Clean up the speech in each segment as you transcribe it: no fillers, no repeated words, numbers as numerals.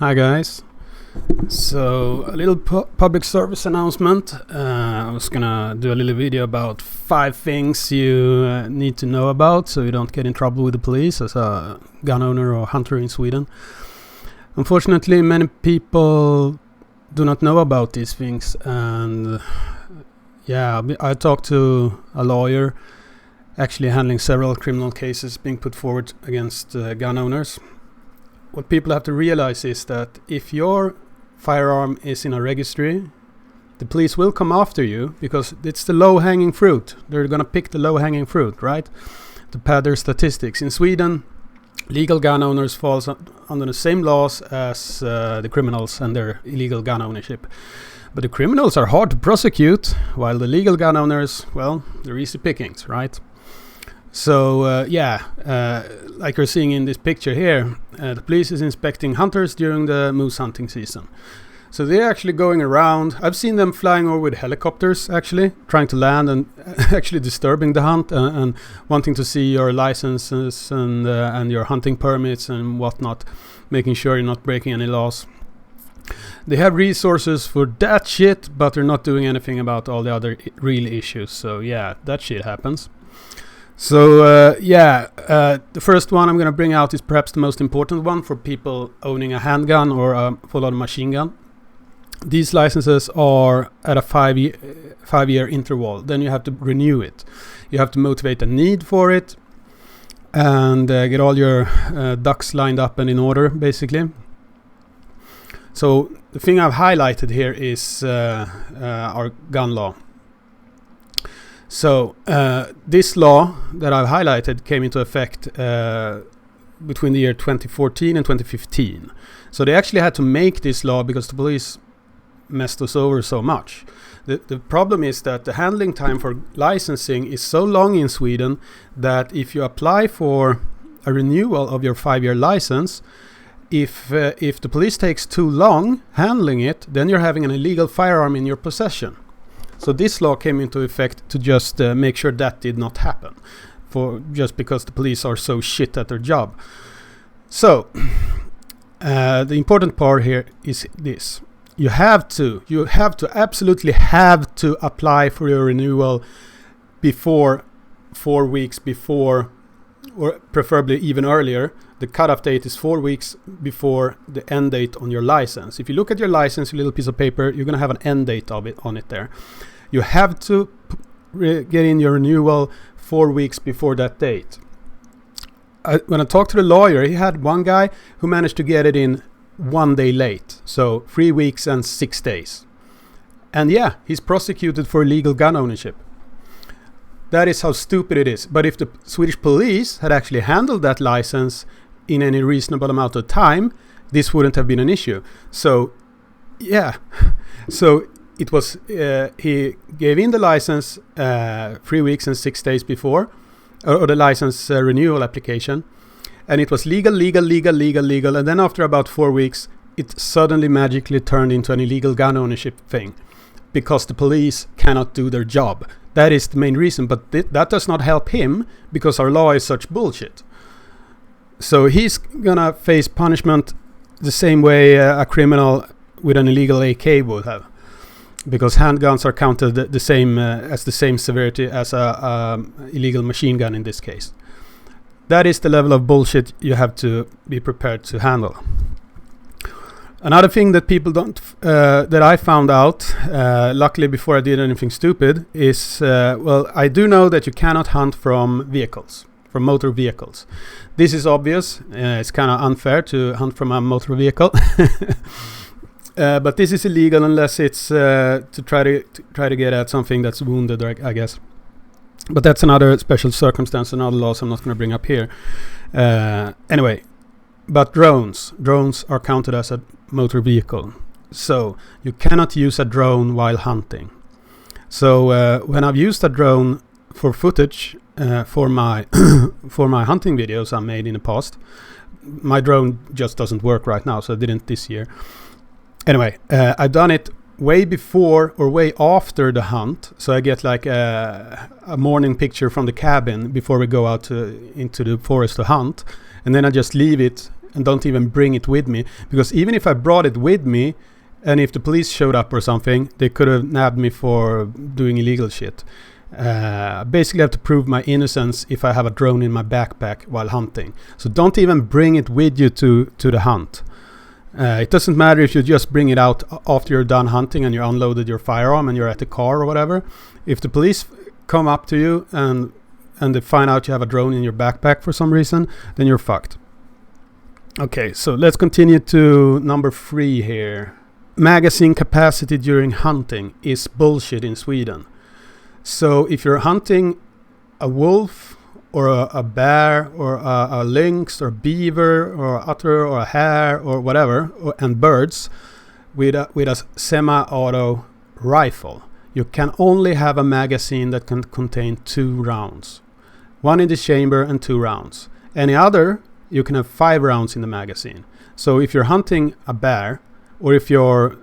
Hi guys. So a little public service announcement. I was gonna do a little video about 5 things you need to know about so you don't get in trouble with the police as a gun owner or hunter in Sweden. Unfortunately, many people do not know about these things, and I talked to a lawyer actually handling several criminal cases being put forward against gun owners. What people have to realize is that if your firearm is in a registry, the police will come after you because it's the low-hanging fruit. They're going to pick the low-hanging fruit, right? To pad their statistics. In Sweden, legal gun owners fall under the same laws as the criminals and their illegal gun ownership. But the criminals are hard to prosecute, while the legal gun owners, well, they're easy pickings, right? So, like you're seeing in this picture here, the police is inspecting hunters during the moose hunting season. So they're actually going around. I've seen them flying over with helicopters, actually, trying to land and actually disturbing the hunt and wanting to see your licenses and your hunting permits and whatnot, making sure you're not breaking any laws. They have resources for that shit, but they're not doing anything about all the other real issues. So, yeah, that shit happens. So, the first one I'm going to bring out is perhaps the most important one for people owning a handgun or a full-on machine gun. These licenses are at a 5-year interval. Then you have to renew it. You have to motivate a need for it and get all your ducks lined up and in order, basically. So the thing I've highlighted here is our gun law. So this law that I've highlighted came into effect between the year 2014 and 2015. So they actually had to make this law because the police messed us over so much. The problem is that the handling time for licensing is so long in Sweden that if you apply for a renewal of your 5-year license, if the police takes too long handling it, then you're having an illegal firearm in your possession. So this law came into effect to just make sure that did not happen, just because the police are so shit at their job. So the important part here is this: you absolutely have to apply for your renewal before 4 weeks before, or preferably even earlier. The cutoff date is 4 weeks before the end date on your license. If you look at your license, a little piece of paper, you're going to have an end date of it on it there. You have to get in your renewal 4 weeks before that date. When I talked to the lawyer, he had one guy who managed to get it in 1 day late. So 3 weeks and 6 days. And yeah, he's prosecuted for illegal gun ownership. That is how stupid it is. But if the Swedish police had actually handled that license in any reasonable amount of time, this wouldn't have been an issue. So, yeah. So it was, he gave in the license 3 weeks and 6 days before, or the license renewal application. And it was legal. And then after about 4 weeks, it suddenly magically turned into an illegal gun ownership thing because the police cannot do their job. That is the main reason, but that does not help him because our law is such bullshit. So he's gonna face punishment the same way a criminal with an illegal AK would have, because handguns are counted the same as the same severity as a illegal machine gun in this case. That is the level of bullshit you have to be prepared to handle. Another thing that people don't, that I found out, luckily before I did anything stupid, is, I do know that you cannot hunt from vehicles, from motor vehicles. This is obvious. It's kind of unfair to hunt from a motor vehicle. But this is illegal unless it's to try to get at something that's wounded, I guess. But that's another special circumstance, another laws I'm not going to bring up here. Anyway, but drones are counted as a motor vehicle. So you cannot use a drone while hunting. So when I've used a drone for footage for my hunting videos I made in the past, my drone just doesn't work right now, so I didn't this year. Anyway, I've done it way before or way after the hunt, so I get like a morning picture from the cabin before we go out into the forest to hunt, and then I just leave it and don't even bring it with me, because even if I brought it with me, and if the police showed up or something, they could have nabbed me for doing illegal shit. Basically, I have to prove my innocence if I have a drone in my backpack while hunting. So don't even bring it with you to the hunt. It doesn't matter if you just bring it out after you're done hunting and you unloaded your firearm and you're at the car or whatever. If the police come up to you and they find out you have a drone in your backpack for some reason, then you're fucked. Okay, so let's continue to number 3 here. Magazine capacity during hunting is bullshit in Sweden. So if you're hunting a wolf or a bear or a lynx or a beaver or a otter or a hare or whatever, and birds with a semi-auto rifle, you can only have a magazine that can contain 2 rounds. 1 in the chamber and 2 rounds. Any other, you can have 5 rounds in the magazine. So if you're hunting a bear, or if you're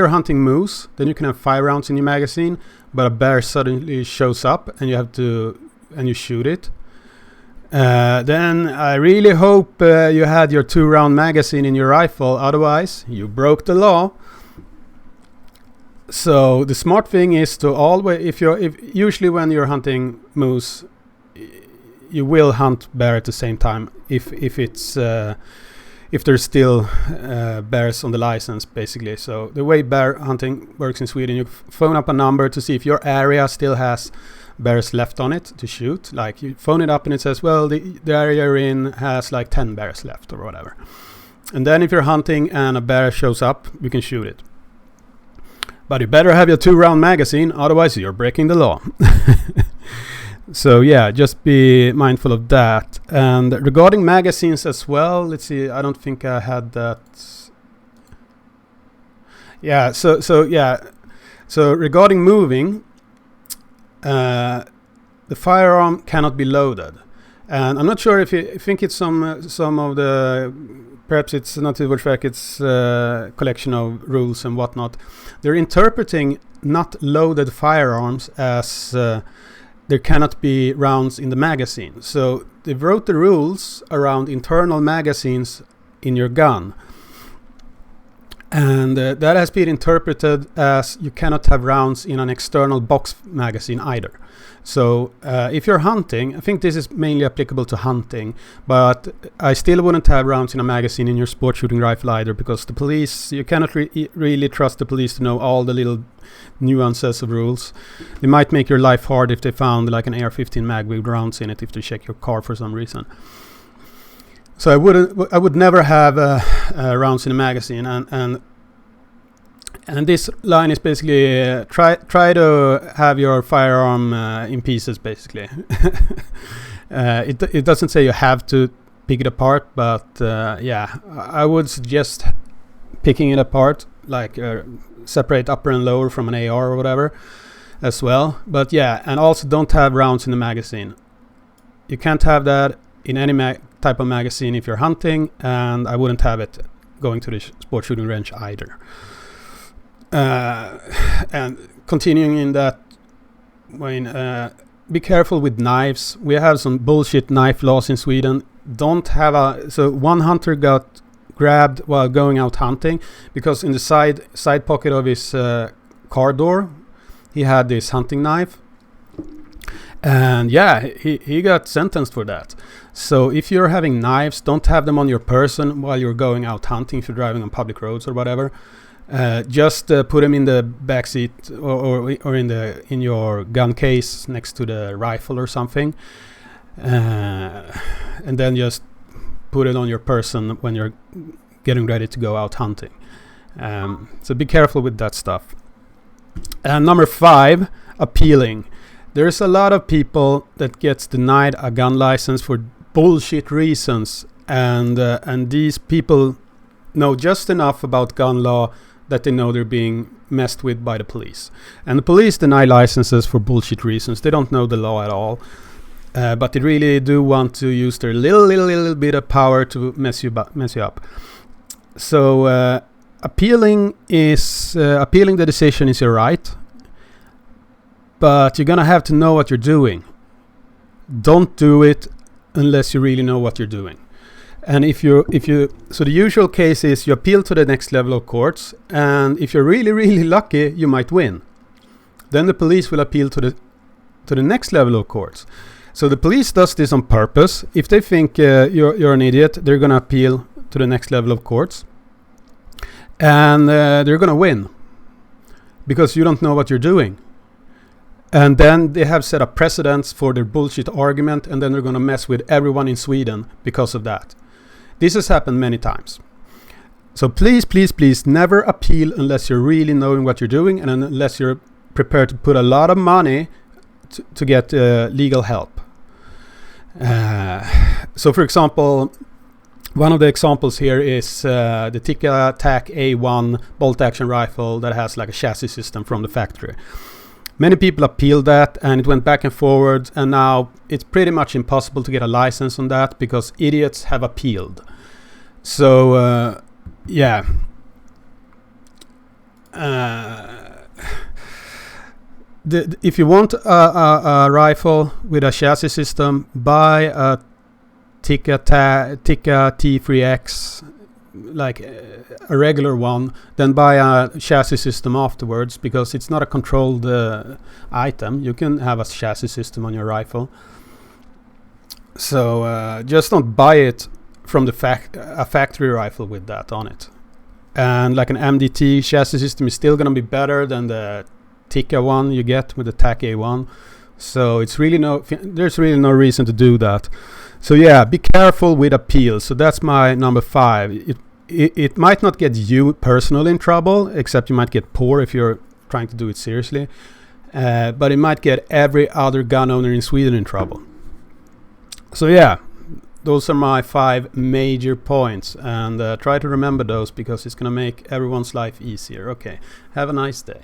hunting moose, then you can have 5 rounds in your magazine, but a bear suddenly shows up and you shoot it. Then I really hope you had your 2-round magazine in your rifle, otherwise you broke the law. So the smart thing is to always, usually when you're hunting moose, you will hunt bear at the same time if there's still bears on the license, basically. So the way bear hunting works in Sweden, you phone up a number to see if your area still has bears left on it to shoot. Like you phone it up and it says, well, the area you're in has like 10 bears left or whatever. And then if you're hunting and a bear shows up, you can shoot it. But you better have your 2-round magazine, otherwise you're breaking the law. So yeah, just be mindful of that. And regarding magazines as well, let's see, I don't think I had that. Yeah, so regarding moving, the firearm cannot be loaded. And I'm not sure if you think it's some of the, perhaps it's not Naturvårdsverket, it's a collection of rules and whatnot. They're interpreting not loaded firearms as there cannot be rounds in the magazine. So they wrote the rules around internal magazines in your gun. And that has been interpreted as you cannot have rounds in an external box magazine either. So if you're hunting, I think this is mainly applicable to hunting, but I still wouldn't have rounds in a magazine in your sport shooting rifle either, because the police, you cannot really trust the police to know all the little nuances of rules. They might make your life hard if they found like an AR-15 mag with rounds in it if they check your car for some reason. So I would never have rounds in a magazine, and this line is basically try to have your firearm in pieces, basically. It doesn't say you have to pick it apart, but yeah, I would suggest picking it apart, like separate upper and lower from an AR or whatever as well. But yeah, and also don't have rounds in the magazine. You can't have that in any type of magazine if you're hunting, and I wouldn't have it going to the sport shooting range either. And continuing in that way, be careful with knives. We have some bullshit knife laws in Sweden. So one hunter got grabbed while going out hunting because in the side pocket of his car door he had this hunting knife, and yeah, he got sentenced for that. So if you're having knives, don't have them on your person while you're going out hunting, if you're driving on public roads or whatever. Just put them in the back seat or in your gun case next to the rifle or something, and then just put it on your person when you're getting ready to go out hunting. So be careful with that stuff. And number 5, appealing. There's a lot of people that gets denied a gun license for bullshit reasons, and these people know just enough about gun law that they know they're being messed with by the police. And the police deny licenses for bullshit reasons. They don't know the law at all, but they really do want to use their little bit of power to mess you up. So appealing the decision is your right, but you're gonna have to know what you're doing. Don't do it unless you really know what you're doing. And so the usual case is you appeal to the next level of courts, and if you're really, really lucky, you might win. Then the police will appeal to the next level of courts. So the police does this on purpose. If they think you're an idiot, they're going to appeal to the next level of courts. And they're going to win. Because you don't know what you're doing. And then they have set up precedents for their bullshit argument, and then they're going to mess with everyone in Sweden because of that. This has happened many times. So please, please, please never appeal unless you're really knowing what you're doing and unless you're prepared to put a lot of money to get legal help. So for example, one of the examples here is the Tikka TAC A1 bolt action rifle that has like a chassis system from the factory. Many people appealed that, and it went back and forward, and now it's pretty much impossible to get a license on that because idiots have appealed. So yeah. If you want a rifle with a chassis system, buy a Tikka T3X, like a regular one, then buy a chassis system afterwards, because it's not a controlled item. You can have a chassis system on your rifle. So just don't buy it from a factory rifle with that on it. And like an MDT chassis system is still going to be better than the Tikka one you get with the TAC A1. So it's really there's really no reason to do that. So yeah, be careful with appeals. So that's my number 5. It might not get you personally in trouble, except you might get poor if you're trying to do it seriously. But it might get every other gun owner in Sweden in trouble. So yeah, those are my 5 major points. And try to remember those, because it's going to make everyone's life easier. Okay, have a nice day.